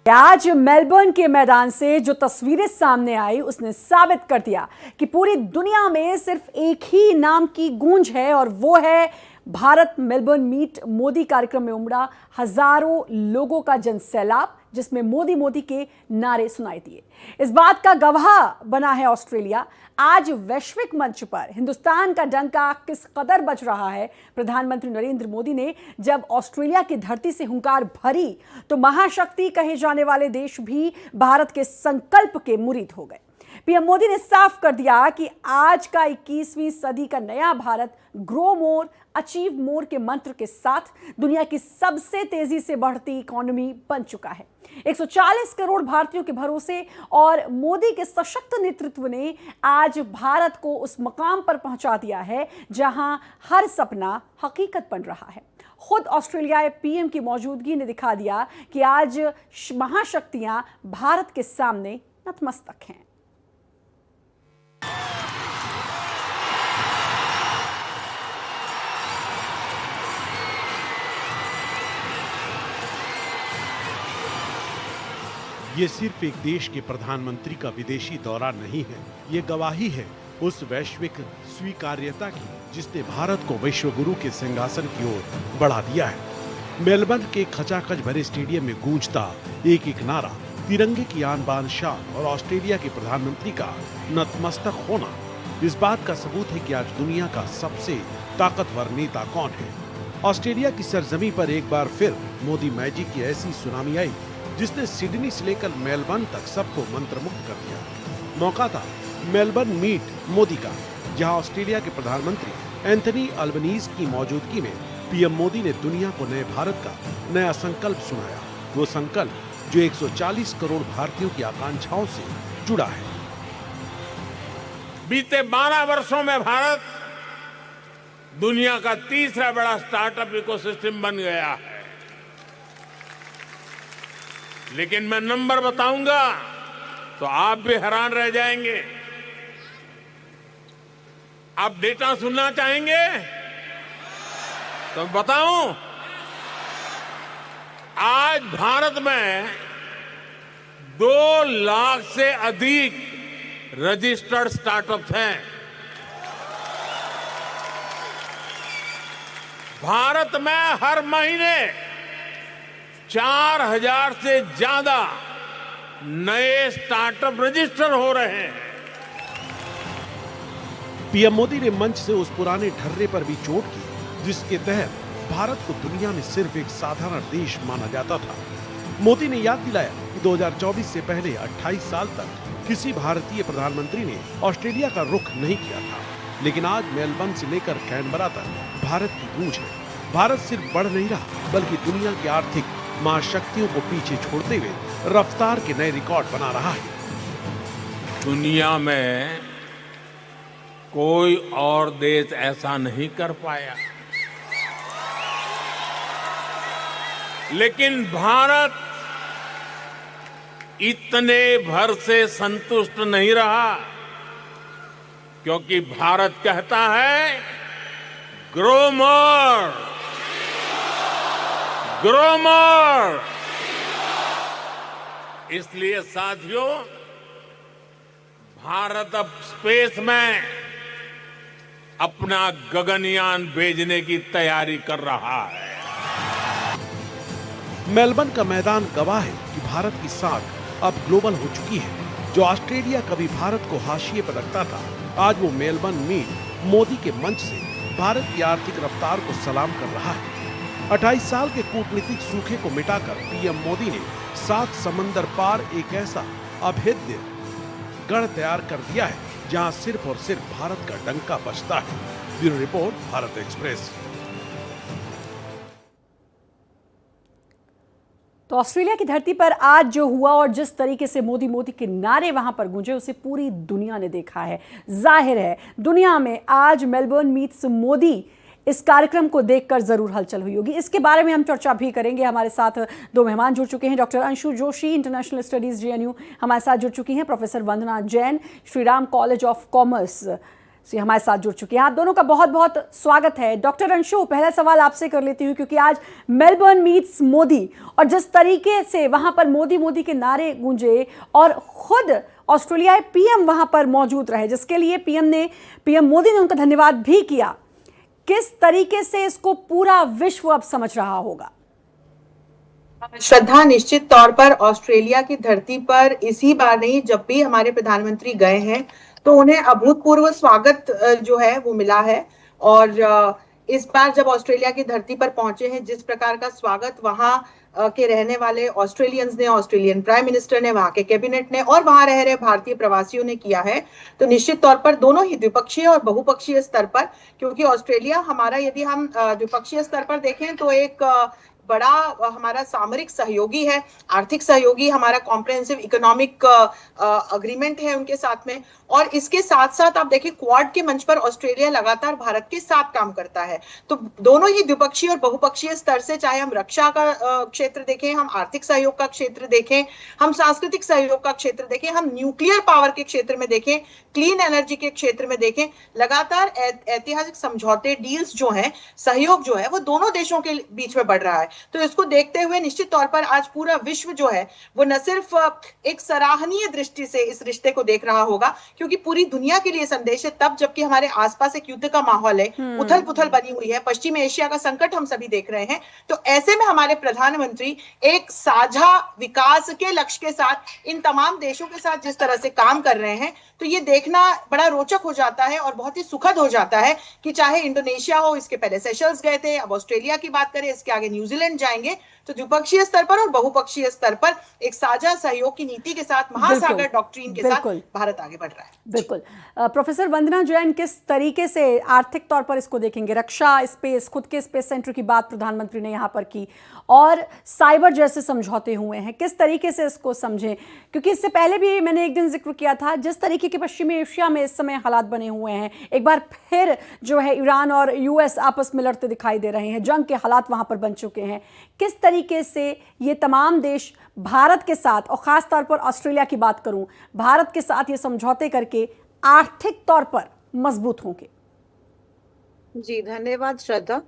आज मेलबर्न के मैदान से जो तस्वीरें सामने आई उसने साबित कर दिया कि पूरी दुनिया में सिर्फ एक ही नाम की गूंज है और वो है भारत। मेलबर्न मीट मोदी कार्यक्रम में उमड़ा हजारों लोगों का जनसैलाब, जिसमें मोदी मोदी के नारे सुनाई दिए। इस बात का गवाह बना है ऑस्ट्रेलिया। आज वैश्विक मंच पर हिंदुस्तान का डंका किस कदर बज रहा है। प्रधानमंत्री नरेंद्र मोदी ने जब ऑस्ट्रेलिया की धरती से हुंकार भरी तो महाशक्ति कहे जाने वाले देश भी भारत के संकल्प के मुरीद हो गए। पीएम मोदी ने साफ कर दिया कि आज का 21वीं सदी का नया Bharat grow more achieve more के मंत्र के साथ दुनिया की सबसे तेजी से बढ़ती इकोनॉमी बन चुका है। 140 करोड़ भारतीयों के भरोसे और मोदी के सशक्त नेतृत्व ने आज भारत को उस मकाम पर पहुंचा दिया है जहां हर सपना हकीकत बन रहा है। खुद ऑस्ट्रेलियाई पीएम की मौजूदगी ने दिखा दिया कि आज महाशक्तियां भारत के सामने नतमस्तक हैं। ये सिर्फ एक देश के प्रधानमंत्री का विदेशी दौरा नहीं है, ये गवाही है उस वैश्विक स्वीकार्यता की जिसने भारत को विश्व गुरु के सिंहासन की ओर बढ़ा दिया है। मेलबर्न के खचाखच भरे स्टेडियम में गूंजता एक एक नारा, तिरंगे की आन बान शान और ऑस्ट्रेलिया के प्रधानमंत्री का नतमस्तक होना इस बात का सबूत है कि आज दुनिया का सबसे ताकतवर नेता कौन है। ऑस्ट्रेलिया की सरजमी पर एक बार फिर मोदी मैजिक की ऐसी सुनामी आई जिसने सिडनी से लेकर मेलबर्न तक सबको मंत्रमुग्ध कर दिया। मौका था मेलबर्न मीट मोदी का, जहां ऑस्ट्रेलिया के प्रधानमंत्री एंथनी अल्बनीज की मौजूदगी में पीएम मोदी ने दुनिया को नए भारत का नया संकल्प सुनाया। वो संकल्प जो 140 करोड़ भारतीयों की आकांक्षाओं से जुड़ा है। बीते 12 वर्षों में भारत दुनिया का तीसरा बड़ा स्टार्टअप इकोसिस्टम बन गया है। लेकिन मैं नंबर बताऊंगा तो आप भी हैरान रह जाएंगे। आप डेटा सुनना चाहेंगे तो बताऊं, आज भारत में 2 लाख से अधिक रजिस्टर्ड स्टार्टअप्स हैं। भारत में हर महीने 4000 से ज्यादा नए स्टार्टअप रजिस्टर हो रहे हैं। पीएम मोदी ने मंच से उस पुराने ढर्रे पर भी चोट की जिसके तहत भारत को दुनिया में सिर्फ एक साधारण देश माना जाता था। मोदी ने याद दिलाया कि 2024 से पहले 28 साल तक किसी भारतीय प्रधानमंत्री ने ऑस्ट्रेलिया का रुख नहीं किया था, लेकिन आज मेलबर्न से लेकर कैनबरा तक भारत की गूंज है। भारत सिर्फ बढ़ नहीं रहा बल्कि दुनिया की आर्थिक महाशक्तियों को पीछे छोड़ते हुए रफ्तार के नए रिकॉर्ड बना रहा है। दुनिया में कोई और देश ऐसा नहीं कर पाया, लेकिन भारत इतने भर से संतुष्ट नहीं रहा, क्योंकि भारत कहता है ग्रो मोर, ग्रो मोर। इसलिए साथियों, भारत अब स्पेस में अपना गगनयान भेजने की तैयारी कर रहा है। मेलबर्न का मैदान गवाह है कि भारत की साख अब ग्लोबल हो चुकी है। जो ऑस्ट्रेलिया कभी भारत को हाशिए पर रखता था, आज वो मेलबर्न मीट मोदी के मंच से भारत की आर्थिक रफ्तार को सलाम कर रहा है। 28 साल के कूटनीतिक सूखे को मिटाकर पीएम मोदी ने 7 समंदर पार एक ऐसा अभेद्य गढ़ तैयार कर दिया है जहां सिर्फ और सिर्फ भारत का डंका बजता है। Bureau report, Bharat express. तो ऑस्ट्रेलिया की धरती पर आज जो हुआ और जिस तरीके से मोदी मोदी के नारे वहां पर गूंजे उसे पूरी दुनिया ने देखा है। जाहिर है दुनिया में आज मेलबर्न मीट्स मोदी इस कार्यक्रम को देखकर जरूर हलचल हुई होगी। इसके बारे में हम चर्चा भी करेंगे। हमारे साथ 2 मेहमान जुड़ चुके हैं। Doctor Anshu Joshi, international studies JNU, हमारे साथ जुड़ चुकी हैं। Professor Vandana Jain, Shriram college of commerce, से हमारे साथ जुड़ चुके हैं। आप दोनों का बहुत बहुत स्वागत है। डॉक्टर अंशु, पहला सवाल आपसे कर लेती हूँ, क्योंकि आज मेलबर्न मीट्स मोदी, और जिस तरीके से वहां पर मोदी मोदी के नारे गूंजे और खुद ऑस्ट्रेलियाई पीएम वहां पर मौजूद रहे, जिसके लिए पीएम मोदी ने उनका धन्यवाद भी किया, किस तरीके से इसको पूरा विश्व अब समझ रहा होगा? श्रद्धा, निश्चित तौर पर ऑस्ट्रेलिया की धरती पर इसी बार नहीं, जब भी हमारे प्रधानमंत्री गए हैं तो उन्हें अभूतपूर्व स्वागत जो है वो मिला है। और इस बार जब ऑस्ट्रेलिया की धरती पर पहुंचे हैं, जिस प्रकार का स्वागत वहां के रहने वाले ऑस्ट्रेलियंस ने, ऑस्ट्रेलियन प्राइम मिनिस्टर ने, वहां के कैबिनेट ने और वहां रह रहे भारतीय प्रवासियों ने किया है, तो निश्चित तौर पर दोनों ही द्विपक्षीय और बहुपक्षीय स्तर पर, क्योंकि ऑस्ट्रेलिया हमारा, यदि हम द्विपक्षीय स्तर पर देखें तो एक बड़ा हमारा सामरिक सहयोगी है, आर्थिक सहयोगी, हमारा कॉम्प्रिहेंसिव इकोनॉमिक अग्रीमेंट है उनके साथ में। और इसके साथ साथ आप देखिए, क्वाड के मंच पर ऑस्ट्रेलिया लगातार भारत के साथ काम करता है। तो दोनों ही द्विपक्षीय और बहुपक्षीय स्तर से, चाहे हम रक्षा का क्षेत्र देखें, हम आर्थिक सहयोग का क्षेत्र देखें, हम सांस्कृतिक सहयोग का क्षेत्र देखें, हम न्यूक्लियर पावर के क्षेत्र में देखें, क्लीन एनर्जी के क्षेत्र में देखें, लगातार ऐतिहासिक समझौते, डील्स जो हैं, सहयोग जो है वो दोनों देशों के बीच में बढ़ रहा है। तो इसको देखते हुए निश्चित तौर पर आज पूरा विश्व जो है वो न सिर्फ एक सराहनीय दृष्टि से इस रिश्ते को देख रहा होगा, क्योंकि पूरी दुनिया के लिए संदेश है, तब जबकि हमारे आसपास एक युद्ध का माहौल है, उथल पुथल बनी हुई है, पश्चिमी एशिया का संकट हम सभी देख रहे हैं। तो ऐसे में हमारे प्रधानमंत्री एक साझा विकास के लक्ष्य के साथ इन तमाम देशों के साथ जिस तरह से काम कर रहे हैं, तो ये देखना बड़ा रोचक हो जाता है और बहुत ही सुखद हो जाता है कि चाहे इंडोनेशिया हो, इसके पहले सेशल्स गए थे, अब ऑस्ट्रेलिया की बात करें, इसके आगे न्यूजीलैंड जाएंगे, तो द्विपक्षीय स्तर पर और बहुपक्षीय स्तर पर एक साझा सहयोग की नीति के साथ, महासागर डॉक्ट्रिन के साथ भारत आगे बढ़ रहा है। बिल्कुल। प्रोफेसर वंदना जैन, किस तरीके से आर्थिक तौर पर इसको देखेंगे? रक्षा, स्पेस, खुद के स्पेस सेंटर की बात प्रधानमंत्री ने यहाँ पर की, और साइबर जैसे समझौते हुए हैं, किस तरीके से इसको समझें? क्योंकि इससे पहले भी मैंने एक दिन जिक्र किया था, जिस तरीके के पश्चिमी एशिया में इस समय हालात बने हुए हैं, एक बार फिर जो है ईरान और यूएस आपस में लड़ते दिखाई दे रहे हैं, जंग के हालात वहाँ पर बन चुके हैं, किस तरीके से ये तमाम देश भारत के साथ, और ख़ास तौर पर ऑस्ट्रेलिया की बात करूं, भारत के साथ ये समझौते करके आर्थिक तौर पर मजबूत होंगे? जी, धन्यवाद श्रद्धा।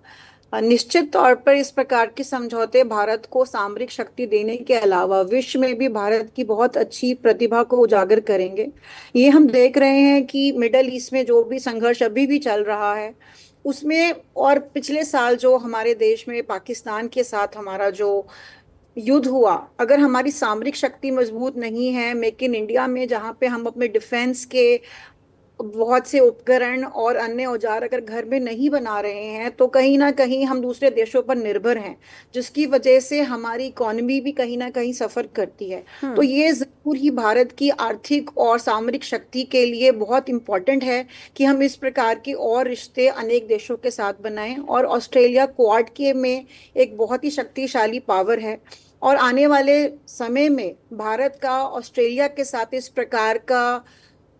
निश्चित तौर पर इस प्रकार के समझौते भारत को सामरिक शक्ति देने के अलावा विश्व में भी भारत की बहुत अच्छी प्रतिभा को उजागर करेंगे। ये हम देख रहे हैं कि मिडल ईस्ट में जो भी संघर्ष अभी भी चल रहा है उसमें, और पिछले साल जो हमारे देश में पाकिस्तान के साथ हमारा जो युद्ध हुआ, अगर हमारी सामरिक शक्ति मजबूत नहीं है, मेक इन इंडिया में जहाँ पे हम अपने डिफेंस के बहुत से उपकरण और अन्य औजार अगर घर में नहीं बना रहे हैं, तो कहीं ना कहीं हम दूसरे देशों पर निर्भर हैं, जिसकी वजह से हमारी इकोनॉमी भी कहीं ना कहीं सफर करती है। तो ये जरूर ही भारत की आर्थिक और सामरिक शक्ति के लिए बहुत इम्पोर्टेंट है कि हम इस प्रकार के और रिश्ते अनेक देशों के साथ बनाएं। और ऑस्ट्रेलिया क्वाड के में एक बहुत ही शक्तिशाली पावर है, और आने वाले समय में भारत का ऑस्ट्रेलिया के साथ इस प्रकार का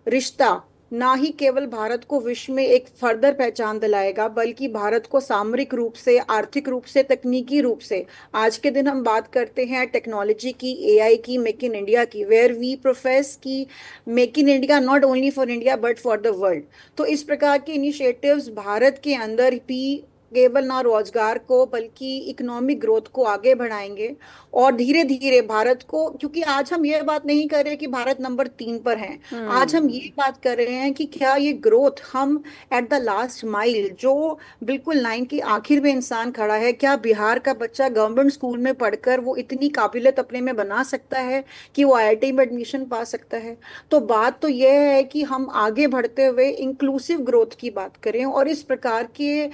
रिश्ता ना ही केवल भारत को विश्व में एक फर्दर पहचान दिलाएगा, बल्कि भारत को सामरिक रूप से, आर्थिक रूप से, तकनीकी रूप से, आज के दिन हम बात करते हैं टेक्नोलॉजी की, एआई की, मेक इन इंडिया की, वेयर वी प्रोफेस की make in India not only for India but for the world. तो इस प्रकार के इनिशिएटिव्स भारत के अंदर भी केवल ना रोजगार को बल्कि इकोनॉमिक ग्रोथ को आगे बढ़ाएंगे, और धीरे धीरे भारत को, क्योंकि आज हम ये बात नहीं कर रहे कि भारत नंबर 3 पर है, आज हम ये बात कर रहे हैं कि क्या ये ग्रोथ हम एट द लास्ट माइल, जो बिल्कुल लाइन की आखिर में इंसान खड़ा है, क्या बिहार का बच्चा गवर्नमेंट स्कूल में पढ़कर वो इतनी काबिलियत अपने में बना सकता है कि वो IIT में एडमिशन पा सकता है? तो बात तो यह है कि हम आगे बढ़ते हुए इंक्लूसिव ग्रोथ की बात करें, और इस प्रकार के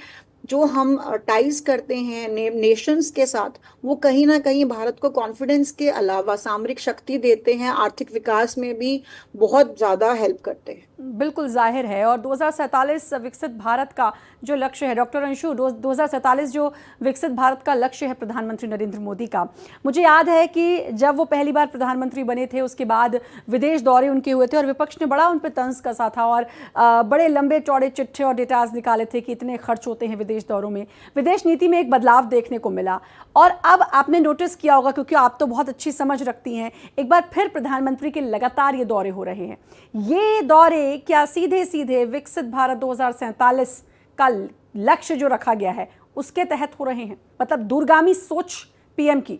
जो हम टाइज करते हैं नेशंस के साथ, वो कहीं ना कहीं भारत को कॉन्फिडेंस के अलावा सामरिक शक्ति देते हैं, आर्थिक विकास में भी बहुत ज़्यादा हेल्प करते हैं। बिल्कुल जाहिर है। और 2047 विकसित भारत का जो लक्ष्य है, डॉक्टर अंशु, 2047 जो विकसित भारत का लक्ष्य है प्रधानमंत्री नरेंद्र मोदी का, मुझे याद है कि जब वो पहली बार प्रधानमंत्री बने थे, उसके बाद विदेश दौरे उनके हुए थे और विपक्ष ने बड़ा उन पर तंज कसा था और बड़े लंबे चौड़े चिट्ठे और डेटाज निकाले थे कि इतने खर्च होते हैं विदेश विदेश दौरों में, विदेश नीति में एक बदलाव देखने को मिला। और अब आपने नोटिस किया होगा, क्योंकि आप तो बहुत अच्छी समझ रखती हैं, एक बार फिर प्रधानमंत्री के लगातार ये दौरे हो रहे हैं। ये दौरे क्या सीधे सीधे विकसित भारत 2047 का लक्ष्य जो रखा गया है उसके तहत हो रहे हैं? मतलब दूरगामी सोच पीएम की।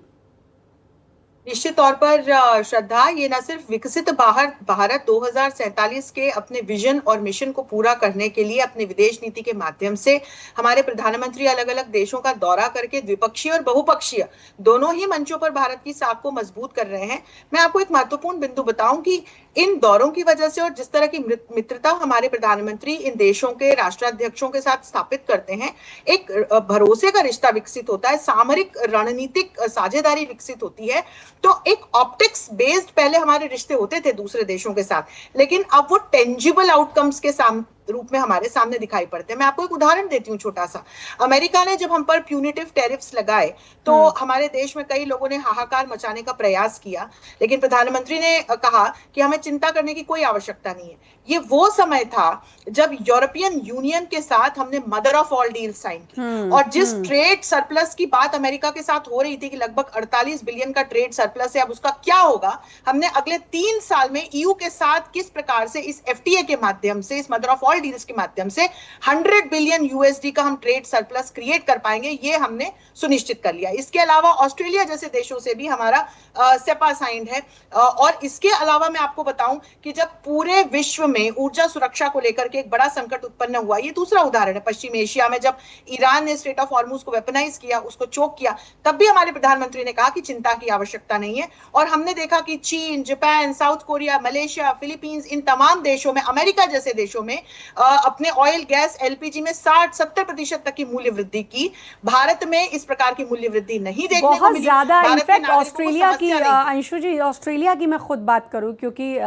निश्चित तौर पर श्रद्धा, ये न सिर्फ विकसित भारत 2047 के अपने विजन और मिशन को पूरा करने के लिए अपने विदेश नीति के माध्यम से हमारे प्रधानमंत्री अलग अलग देशों का दौरा करके द्विपक्षीय और बहुपक्षीय दोनों ही मंचों पर भारत की साख को मजबूत कर रहे हैं। मैं आपको एक महत्वपूर्ण बिंदु बताऊं कि इन दौरों की वजह से और जिस तरह की मित्रता हमारे प्रधानमंत्री इन देशों के राष्ट्राध्यक्षों के साथ स्थापित करते हैं, एक भरोसे का रिश्ता विकसित होता है, सामरिक रणनीतिक साझेदारी विकसित होती है। तो एक ऑप्टिक्स बेस्ड पहले हमारे रिश्ते होते थे दूसरे देशों के साथ, लेकिन अब वो टेंजिबल आउटकम्स के रूप में हमारे सामने दिखाई पड़ते हैं। मैं आपको एक उदाहरण देती हूँ छोटा सा। अमेरिका ने जब हम पर प्यूनिटिव टैरिफ्स लगाए तो हमारे देश में कई लोगों ने हाहाकार मचाने का प्रयास किया, लेकिन प्रधानमंत्री ने कहा कि हमें चिंता करने की कोई आवश्यकता नहीं है। ये वो समय था जब यूरोपियन यूनियन के साथ हमने mother of all deal sign की, और जिस ट्रेड सरप्लस की बात अमेरिका के साथ हो रही थी कि लगभग 48 बिलियन का ट्रेड सरप्लस है, अब उसका क्या होगा, हमने अगले 3 साल में ईयू के साथ किस प्रकार से इस एफटीए के माध्यम से, इस मदर ऑफ ऑल डील्स के माध्यम से 100 बिलियन यूएसडी का हम ट्रेड सरप्लस क्रिएट कर पाएंगे, ये हमने सुनिश्चित कर लिया। इसके अलावा ऑस्ट्रेलिया जैसे देशों से भी हमारा सेपा साइंड है। और इसके अलावा मैं आपको बताऊं कि जब पूरे विश्व में ऊर्जा सुरक्षा को लेकर के एक बड़ा संकट उत्पन्न हुआ, ये दूसरा उदाहरण है, पश्चिम एशिया में जब ईरान ने स्ट्रेट ऑफ हॉर्मुज को वेपनाइज किया, उसको चोक किया, तब भी हमारे प्रधानमंत्री ने कहा कि चिंता की आवश्यकता नहीं है। और हमने देखा कि चीन, Japan, South Korea, Malaysia, Philippines, इन तमाम देशों में, अमेरिका जैसे देशों में अपने ऑयल, गैस, एलपीजी में 60-70% तक की मूल्य वृद्धि की। भारत में इस प्रकार की मूल्य वृद्धि नहीं देखने को बहुत मिली। ज्यादा। भारत के इनफैक्ट नागरिकों को ऑस्ट्रेलिया की, समस्या नहीं थी। अंशु जी, ऑस्ट्रेलिया की मैं खुद बात करूं, क्योंकि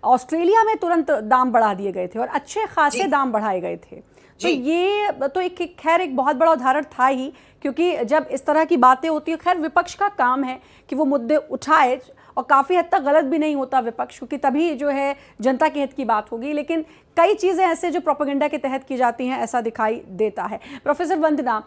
ऑस्ट्रेलिया में तुरंत दाम बढ़ा दिए गए थे और अच्छे खासे दाम बढ़ाए गए थे। तो ये तो एक खैर एक बहुत बड़ा उदाहरण था ही, क्योंकि जब इस तरह की बातें होती है, खैर विपक्ष का काम है कि वो मुद्दे उठाए, और काफ़ी हद तक गलत भी नहीं होता विपक्ष, क्योंकि तभी जो है जनता के हित की बात होगी। लेकिन कई चीज़ें ऐसे जो प्रोपेगेंडा के तहत की जाती हैं, ऐसा दिखाई देता है। प्रोफेसर वंदना,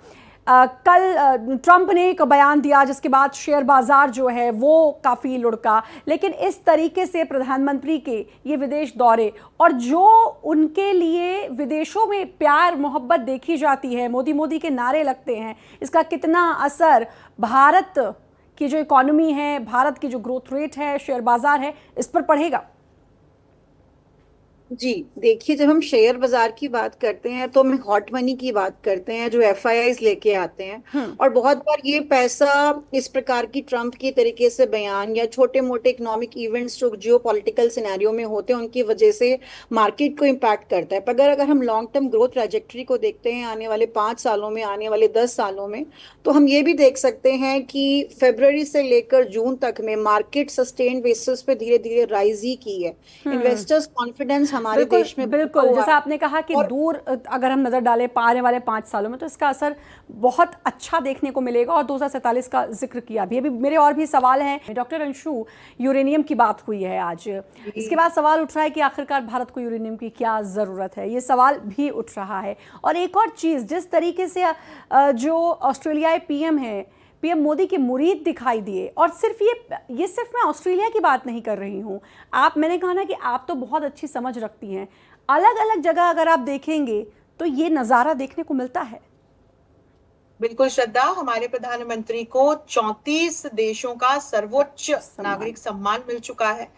कल ट्रंप ने एक बयान दिया जिसके बाद शेयर बाजार जो है वो काफ़ी लुढ़का, लेकिन इस तरीके से प्रधानमंत्री के ये विदेश दौरे और जो उनके लिए विदेशों में प्यार मोहब्बत देखी जाती है, मोदी मोदी के नारे लगते हैं, इसका कितना असर भारत की जो इकोनॉमी है, भारत की जो ग्रोथ रेट है, शेयर बाजार है, इस पर पड़ेगा? जी देखिए, जब हम शेयर बाजार की बात करते हैं तो हम हॉट मनी की बात करते हैं जो एफआईआईज लेके आते हैं, और बहुत बार ये पैसा इस प्रकार की ट्रंप की तरीके से बयान या छोटे मोटे इकोनॉमिक इवेंट्स जो जियो पॉलिटिकल सिनेरियो में होते हैं उनकी वजह से मार्केट को इम्पैक्ट करता है। पर अगर हम लॉन्ग टर्म ग्रोथ ट्रैजेक्टरी को देखते हैं आने वाले 5 सालों में, आने वाले 10 सालों में, तो हम ये भी देख सकते हैं कि फरवरी से लेकर जून तक में मार्केट सस्टेन बेसिस पे धीरे धीरे राइज ही की है। इन्वेस्टर्स कॉन्फिडेंस हमारे देश में बिल्कुल, जैसा आपने कहा कि दूर अगर हम नजर डालें आने वाले 5 सालों में, तो इसका असर बहुत अच्छा देखने को मिलेगा। और 2047 का जिक्र किया भी। अभी मेरे और भी सवाल हैं। डॉक्टर अंशु, यूरेनियम की बात हुई है आज, इसके बाद सवाल उठ रहा है कि आखिरकार भारत को यूरेनियम की क्या जरूरत है, ये सवाल भी उठ रहा है। और एक और चीज, जिस तरीके से जो ऑस्ट्रेलियाई पीएम है, पीएम मोदी के मुरीद दिखाई दिए, और सिर्फ ये सिर्फ मैं ऑस्ट्रेलिया की बात नहीं कर रही हूँ, मैंने कहा ना कि आप तो बहुत अच्छी समझ रखती हैं, अलग अलग जगह अगर आप देखेंगे तो ये नज़ारा देखने को मिलता है। बिल्कुल श्रद्धा, हमारे प्रधानमंत्री को 34 देशों का सर्वोच्च नागरिक सम्मान मिल चुका है।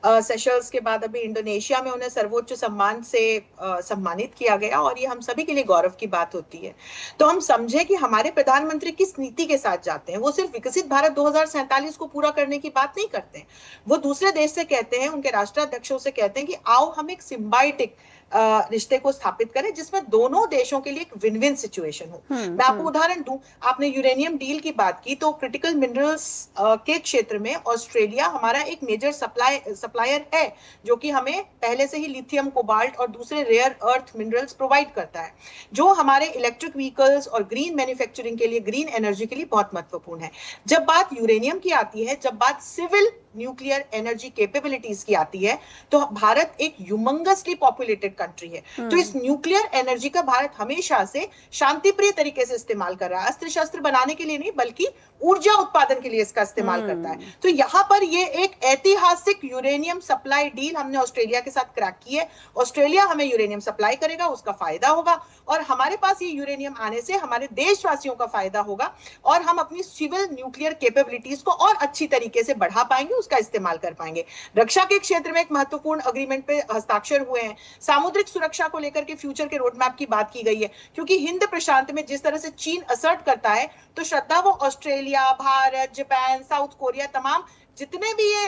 सेशल्स के बाद अभी इंडोनेशिया में उन्हें सर्वोच्च सम्मान से सम्मानित किया गया, और ये हम सभी के लिए गौरव की बात होती है। तो हम समझे कि हमारे प्रधानमंत्री किस नीति के साथ जाते हैं। वो सिर्फ विकसित भारत 2047 को पूरा करने की बात नहीं करते हैं, वो दूसरे देश से कहते हैं, उनके राष्ट्राध्यक्षों से कहते हैं कि आओ हम एक सिम्बायोटिक रिश्ते को स्थापित करें जिसमें दोनों देशों के लिए एक विन विन सिचुएशन हो। मैं आपको उदाहरण दूं, आपने यूरेनियम डील की बात की, तो क्रिटिकल मिनरल्स के क्षेत्र में ऑस्ट्रेलिया हमारा एक मेजर सप्लायर है, जो कि हमें पहले से ही लिथियम, कोबाल्ट और दूसरे रेयर अर्थ मिनरल्स प्रोवाइड करता है, जो हमारे इलेक्ट्रिक व्हीकल्स और ग्रीन मैन्युफैक्चरिंग के लिए, ग्रीन एनर्जी के लिए बहुत महत्वपूर्ण है। जब बात यूरेनियम की आती है, जब बात सिविल न्यूक्लियर एनर्जी कैपेबिलिटीज की आती है तो भारत एक ह्यूमंगसली पॉपुलेटेड कंट्री है। तो इस न्यूक्लियर एनर्जी का भारत हमेशा से शांतिप्रिय तरीके से इस्तेमाल कर रहा है, अस्त्र शस्त्र बनाने के लिए नहीं बल्कि ऊर्जा उत्पादन के लिए इसका इस्तेमाल करता है। तो यहाँ पर ये एक ऐतिहासिक यूरेनियम सप्लाई डील हमने ऑस्ट्रेलिया के साथ क्रैक की है। ऑस्ट्रेलिया हमें यूरेनियम सप्लाई करेगा, उसका फायदा होगा और हमारे पास ये यूरेनियम आने से हमारे देशवासियों का फायदा होगा और हम अपनी सिविल न्यूक्लियर कैपेबिलिटीज को और अच्छी तरीके से बढ़ा पाएंगे, उसका इस्तेमाल कर पाएंगे। रक्षा के क्षेत्र में एक महत्वपूर्ण अग्रीमेंट पे हस्ताक्षर हुए हैं। सामुद्रिक सुरक्षा को लेकर के फ्यूचर के रोडमैप की बात की गई है, क्योंकि हिंद प्रशांत में जिस तरह से चीन असर्ट करता है तो श्रद्धा वो Australia, Bharat, Japan, South Korea, तमाम जितने भी ये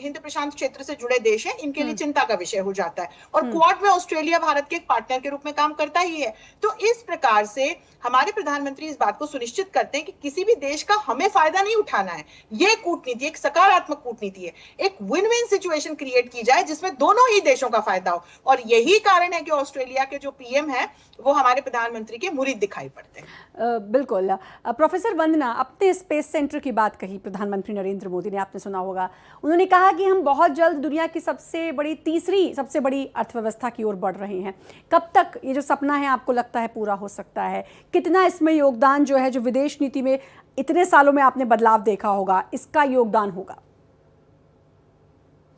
हिंद प्रशांत क्षेत्र से जुड़े देश हैं इनके लिए चिंता का विषय हो जाता है। और क्वाड में ऑस्ट्रेलिया भारत के एक पार्टनर के रूप में काम करता ही है। तो इस प्रकार से हमारे प्रधानमंत्री इस बात को सुनिश्चित करते हैं कि किसी भी देश का हमें फायदा नहीं उठाना है। ये कूटनीति एक सकारात्मक कूटनीति है, एक विन विन सिचुएशन क्रिएट की जाए जिसमें दोनों ही देशों का फायदा हो। और यही कारण है कि ऑस्ट्रेलिया के जो पीएम है वो हमारे प्रधानमंत्री के मुरीद दिखाई पड़ते हैं। बिल्कुल। प्रोफेसर वंदना, अपने स्पेस सेंटर की बात कही प्रधानमंत्री नरेंद्र मोदी ने, आपने सुना होगा, उन्होंने कहा कि हम बहुत जल्द दुनिया की तीसरी सबसे बड़ी अर्थव्यवस्था की ओर बढ़ रहे हैं। कब तक ये जो सपना है आपको लगता है पूरा हो सकता है? कितना इसमें योगदान जो है, जो विदेश नीति में इतने सालों में आपने बदलाव देखा होगा, इसका योगदान होगा?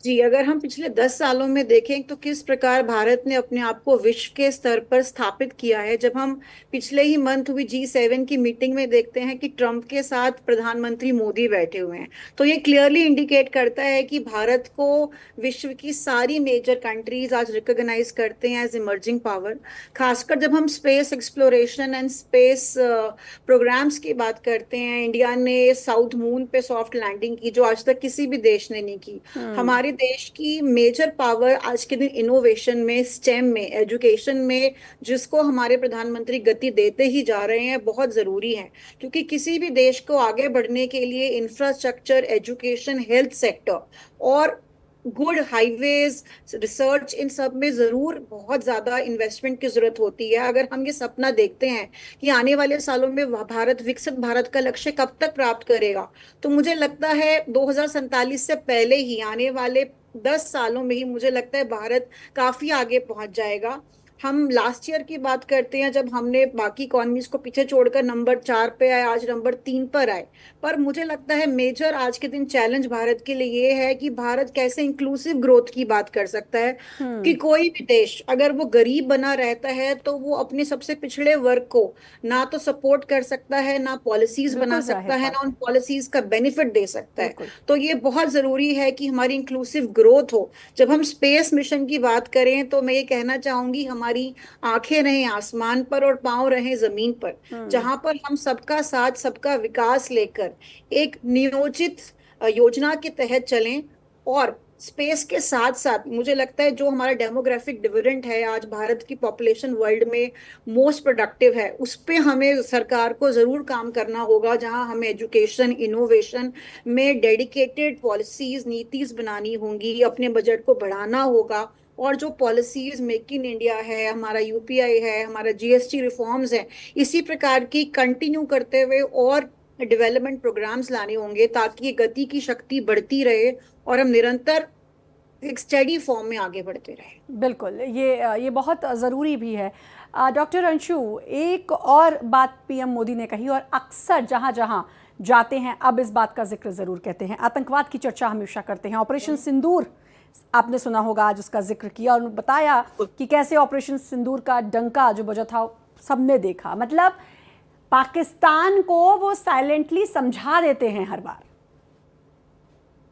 जी, अगर हम पिछले 10 सालों में देखें तो किस प्रकार भारत ने अपने आप को विश्व के स्तर पर स्थापित किया है। जब हम पिछले ही मंथ हुई G7 की मीटिंग में देखते हैं कि ट्रंप के साथ प्रधानमंत्री मोदी बैठे हुए हैं, तो ये क्लियरली इंडिकेट करता है कि भारत को विश्व की सारी मेजर कंट्रीज आज रिकॉग्नाइज करते हैं एज इमर्जिंग पावर। खासकर जब हम space exploration and space programs की बात करते हैं, इंडिया ने साउथ मून पे सॉफ्ट लैंडिंग की जो आज तक किसी भी देश ने नहीं की। हमारे देश की मेजर पावर आज के दिन इनोवेशन में, स्टेम में, एजुकेशन में, जिसको हमारे प्रधानमंत्री गति देते ही जा रहे हैं, बहुत जरूरी है। क्योंकि किसी भी देश को आगे बढ़ने के लिए इंफ्रास्ट्रक्चर, एजुकेशन, हेल्थ सेक्टर और गुड हाईवेज, रिसर्च, इन सब में जरूर बहुत ज्यादा इन्वेस्टमेंट की जरूरत होती है। अगर हम ये सपना देखते हैं कि आने वाले सालों में भारत विकसित भारत का लक्ष्य कब तक प्राप्त करेगा, तो मुझे लगता है 2047 से पहले ही, आने वाले 10 सालों में ही मुझे लगता है भारत काफी आगे पहुंच जाएगा। हम लास्ट ईयर की बात करते हैं जब हमने बाकी इकोनॉमीज को पीछे छोड़कर नंबर 4 पे आए, आज नंबर 3 पर आए। पर मुझे लगता है मेजर आज के दिन चैलेंज भारत के लिए ये है कि भारत कैसे इंक्लूसिव ग्रोथ की बात कर सकता है। कि कोई भी देश अगर वो गरीब बना रहता है तो वो अपने सबसे पिछड़े वर्ग को ना तो सपोर्ट कर सकता है, ना पॉलिसीज बना सकता है, ना उन पॉलिसीज का बेनिफिट दे सकता है। तो ये बहुत जरूरी है कि हमारी इंक्लूसिव ग्रोथ हो। जब हम स्पेस मिशन की बात करें तो मैं ये कहना चाहूंगी, हमारी आंखें रहें आसमान पर और पांव रहें जमीन पर, जहां पर हम सबका साथ, सबका विकास लेकर एक नियोजित योजना के तहत चलें। और स्पेस के साथ साथ मुझे लगता है जो हमारा डेमोग्राफिक डिविडेंड है, आज भारत की पॉपुलेशन वर्ल्ड में मोस्ट प्रोडक्टिव है, उस पे हमें सरकार को जरूर काम करना होगा, जहां हमें एजुकेशन, इनोवेशन में डेडिकेटेड पॉलिसीज, नीतिज बनानी होंगी, अपने बजट को बढ़ाना होगा। और जो पॉलिसीज मेक इन इंडिया है, हमारा यूपीआई है, हमारा जीएसटी रिफॉर्म्स है, इसी प्रकार की कंटिन्यू करते हुए और डेवलपमेंट प्रोग्राम्स लाने होंगे ताकि गति की शक्ति बढ़ती रहे और हम निरंतर एक स्टडी फॉर्म में आगे बढ़ते रहे। बिल्कुल, ये बहुत ज़रूरी भी है। डॉक्टर अंशु, एक और बात पीएम मोदी ने कही और अक्सर जहाँ जहाँ जाते हैं अब इस बात का जिक्र ज़रूर कहते हैं, आतंकवाद की चर्चा हमेशा करते हैं। ऑपरेशन सिंदूर आपने सुना होगा, आज उसका जिक्र किया और बताया कि कैसे ऑपरेशन सिंदूर का डंका जो बजा था सबने देखा। मतलब पाकिस्तान को वो साइलेंटली समझा देते हैं हर बार।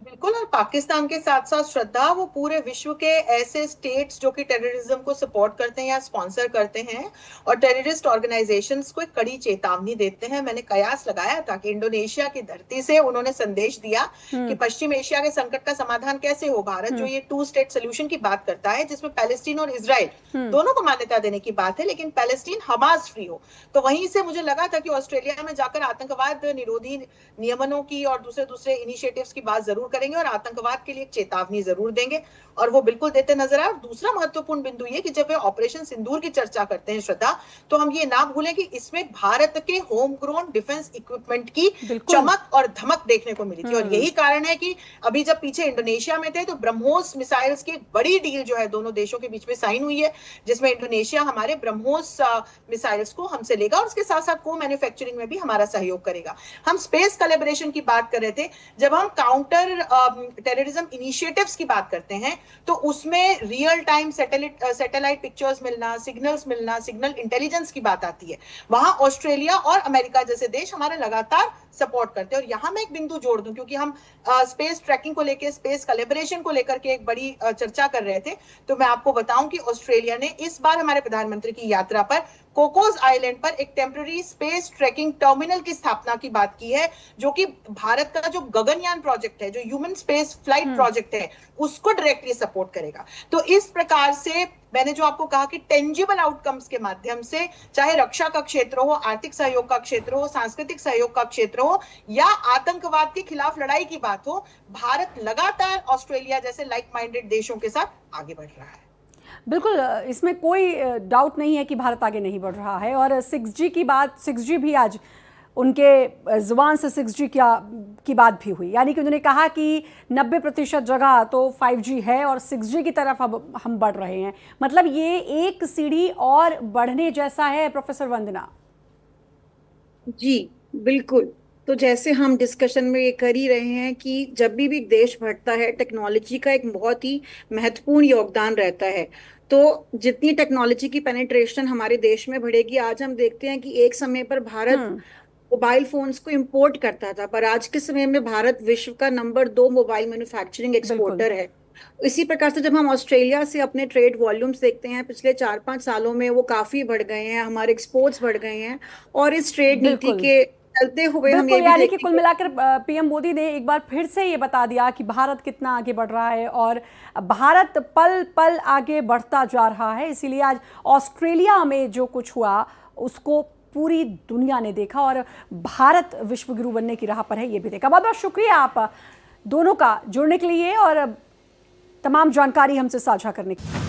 बिल्कुल, और पाकिस्तान के साथ साथ श्रद्धा वो पूरे विश्व के ऐसे स्टेट्स जो कि टेररिज्म को सपोर्ट करते हैं या स्पॉन्सर करते हैं और टेररिस्ट ऑर्गेनाइजेशंस को एक कड़ी चेतावनी देते हैं। मैंने कयास लगाया था कि इंडोनेशिया की धरती से उन्होंने संदेश दिया कि पश्चिम एशिया के संकट का समाधान कैसे हो। भारत जो ये 2 स्टेट सोल्यूशन की बात करता है जिसमें पैलेस्टीन और इजराइल दोनों को मान्यता देने की बात है, लेकिन पैलेस्टीन हमास फ्री हो। तो वहीं से मुझे लगा था कि ऑस्ट्रेलिया में जाकर आतंकवाद निरोधी नियमनों की और दूसरे इनिशिएटिव्स की बात जरूर करेगा। करेंगे और आतंकवाद के लिए एक चेतावनी जरूर देंगे, और वो बिल्कुल देते नजर आए। दूसरा महत्वपूर्ण बिंदु ये कि जब वे ऑपरेशन सिंदूर की चर्चा करते हैं श्रद्धा, तो हम ये ना भूलें कि इसमें भारत के होम ग्रोन डिफेंस इक्विपमेंट की चमक और धमक देखने को मिली थी। और यही कारण है कि अभी जब पीछे इंडोनेशिया में थे तो ब्रह्मोस मिसाइल्स की एक बड़ी डील जो है दोनों देशों के बीच में साइन हुई है, जिसमें इंडोनेशिया हमारे ब्रह्मोस मिसाइल्स को हमसे लेगा और उसके साथ साथ को मैन्युफैक्चरिंग में भी हमारा सहयोग करेगा। हम स्पेस कोलैबोरेशन की बात कर रहे थे। जब हम काउंटर टेररिज्म इनिशिएटिव्स की बात करते हैं तो उसमें रियल टाइम सैटेलाइट पिक्चर्स मिलना, सिग्नल इंटेलिजेंस की बात आती है। वहां ऑस्ट्रेलिया और अमेरिका जैसे देश हमारे लगातार सपोर्ट करते हैं। और यहां मैं एक बिंदु जोड़ दूं, क्योंकि हम स्पेस ट्रैकिंग को लेकर, स्पेस कोलैबोरेशन को लेकर के एक बड़ी चर्चा कर रहे थे, तो मैं आपको बताऊं कि ऑस्ट्रेलिया ने इस बार हमारे प्रधानमंत्री की यात्रा पर कोकोस आइलैंड पर एक टेम्पररी स्पेस ट्रैकिंग टर्मिनल की स्थापना की बात की है, जो कि भारत का जो गगनयान प्रोजेक्ट है, जो ह्यूमन स्पेस फ्लाइट प्रोजेक्ट है, उसको डायरेक्टली सपोर्ट करेगा। तो इस प्रकार से मैंने जो आपको कहा कि टेंजिबल आउटकम्स के माध्यम से, चाहे रक्षा का क्षेत्र हो, आर्थिक सहयोग का क्षेत्र हो, सांस्कृतिक सहयोग का क्षेत्र हो, या आतंकवाद के खिलाफ लड़ाई की बात हो, भारत लगातार ऑस्ट्रेलिया जैसे लाइक माइंडेड देशों के साथ आगे बढ़ रहा है। बिल्कुल, इसमें कोई डाउट नहीं है कि भारत आगे नहीं बढ़ रहा है। और 6G की बात, 6G भी आज उनके जुबान से 6G की बात भी हुई, यानी कि उन्होंने कहा कि 90% जगह तो 5G है और 6G की तरफ अब हम बढ़ रहे हैं। मतलब ये एक सीढ़ी और बढ़ने जैसा है प्रोफेसर वंदना। जी बिल्कुल। तो जैसे हम डिस्कशन में ये कर ही रहे हैं कि जब भी देश बढ़ता है, टेक्नोलॉजी का एक बहुत ही महत्वपूर्ण योगदान रहता है। तो जितनी टेक्नोलॉजी की पेनिट्रेशन हमारे देश में बढ़ेगी, आज हम देखते हैं कि एक समय पर भारत मोबाइल फोन्स को इंपोर्ट करता था, पर आज के समय में भारत विश्व का नंबर 2 मोबाइल मैन्युफैक्चरिंग एक्सपोर्टर है। इसी प्रकार से जब हम ऑस्ट्रेलिया से अपने ट्रेड वॉल्यूम्स देखते हैं, पिछले 4-5 सालों में वो काफी बढ़ गए हैं, हमारे एक्सपोर्ट्स बढ़ गए हैं। और इस ट्रेड नीति के चलते हुए हम ये भी यानी कि कुल मिलाकर पीएम मोदी ने एक बार फिर से ये बता दिया कि भारत कितना आगे बढ़ रहा है और भारत पल पल आगे बढ़ता जा रहा है। इसीलिए आज ऑस्ट्रेलिया में जो कुछ हुआ उसको पूरी दुनिया ने देखा और भारत विश्वगुरु बनने की राह पर है, ये भी देखा। बहुत बहुत शुक्रिया आप दोनों का जुड़ने के लिए और तमाम जानकारी हमसे साझा करने के लिए।